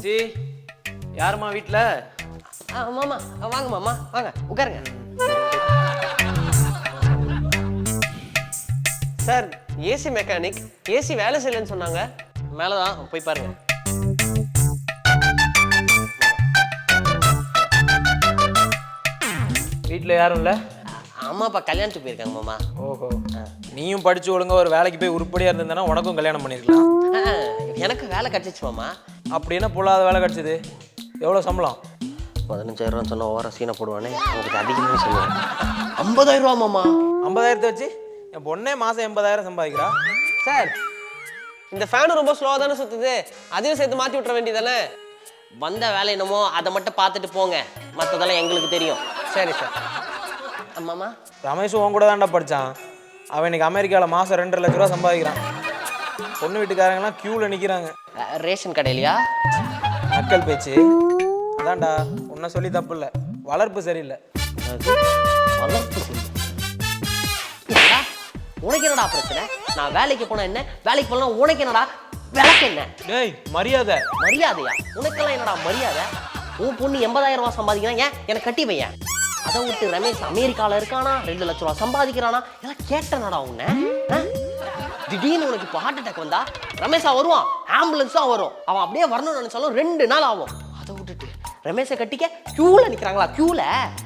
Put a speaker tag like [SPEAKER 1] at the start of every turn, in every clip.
[SPEAKER 1] G யாருமா வீட்டில்?
[SPEAKER 2] மாமா வாங்க மாமா வாங்க உட்காருங்க. சார் ஏசி மெக்கானிக், ஏசி வேலை செய்யலன்னு சொன்னாங்க. மேலே தான் போய் பாருங்க.
[SPEAKER 1] வீட்டில் யாரும் இல்லை?
[SPEAKER 2] அம்மா அப்பா கல்யாணத்துக்கு போயிருக்காங்க மாமா.
[SPEAKER 1] ஓஹோ, நீயும் படிச்சு ஒழுங்கா ஒரு வேலைக்கு போய் உருப்படியாக இருந்திருந்தானா உனக்கும் கல்யாணம் பண்ணிருக்கலாம்.
[SPEAKER 2] எனக்கு வேலை கிடைச்சிச்சு மாமா.
[SPEAKER 1] அப்படின்னா பொல்லாத வேலை கிடைச்சது. எவ்வளோ சம்பளம்?
[SPEAKER 2] 15,000 சொன்ன ஓர சீனை போடுவானே, அவங்களுக்கு அதிகமாக சொல்லுவேன். 50,000 ரூபா மாமா.
[SPEAKER 1] 50,000 வச்சு என் பொண்ணே மாதம் 80,000 சம்பாதிக்கிறா.
[SPEAKER 2] சார் இந்த ஃபேனு ரொம்ப ஸ்லோவாக தானே சுற்றுது, அதையும் சேர்த்து மாற்றி விட்டுற வேண்டியதானே. வந்த வேலை என்னமோ அதை மட்டும் பார்த்துட்டு போங்க, மற்றதெல்லாம் எங்களுக்கு தெரியும். சரி சார். மாமா
[SPEAKER 1] ரமேஷும் உன் கூட தான்டா படித்தான். அவன் இன்னைக்கு அமெரிக்காவில் மாதம் 2.5 லட்ச ரூபா சம்பாதிக்கிறான். பொண்ணு வீட்டுக்காரங்களாம் க்யூவில் நிற்கிறாங்க.
[SPEAKER 2] ரேஷன் கடையிலையா?
[SPEAKER 1] மக்கள் பேச்சு அதான்டா. உன்னை சொல்லி தப்பு இல்லை, வளர்ப்பு சரியில்லை.
[SPEAKER 2] வளர்ப்பு சரி. உனக்கு என்னடா பிரச்சனை? நான் வேலைக்கு போனா என்ன, வேலைக்கு போனா உனக்கு என்னடா விளக்கு என்ன?
[SPEAKER 1] டேய் மரியாதை.
[SPEAKER 2] மரியாதையா? உனக்கெல்லாம் என்னடா மரியாதை? உன் பொண்ணு 80,000 ரூபா சம்பாதிக்கிறான், ஏன் எனக்கு கட்டி வையன். அதை விட்டு ரமேஷ் அமெரிக்காவில் இருக்கானா, 2 லட்ச ரூபா சம்பாதிக்கிறானா, இதெல்லாம் கேட்டனடா உன்னை. திடீர்னு உனக்கு இப்போ ஹார்ட் அட்டாக் வந்தா ரமேஷா வருவான், ஆம்புலன்ஸா வரும். அவன் அப்படியே வரணும்னு நினைச்சாலும் 2 நாள் ஆகும். அதை விட்டுட்டு ரமேஷை கட்டிக்க கியூல நிக்கிறாங்களா? கியூல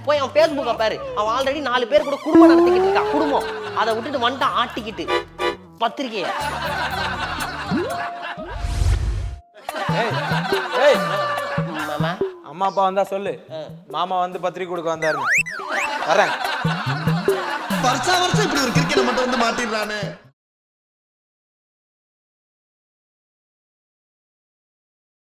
[SPEAKER 2] போய் அவன் ஃபேஸ்புக்கை பாரு. அவன் ஆல்ரெடி 4 பேர் கூட குடும்பம் நடத்திக்கிட்டு இருக்கான். குடும்பம் அதை விட்டுட்டு வந்துட்டான் ஆட்டிக்கிட்டு பத்திரிக்கைய. மாமா
[SPEAKER 1] அம்மா அப்பா வந்தா சொல்லு, மாமா வந்து பத்திரிக்கை கொடுக்க வந்தாரு. வரேன்.
[SPEAKER 3] வருஷம் இப்படி ஒரு கிரிக்கெட் மட்டும் வந்து மாட்டிடுறானே.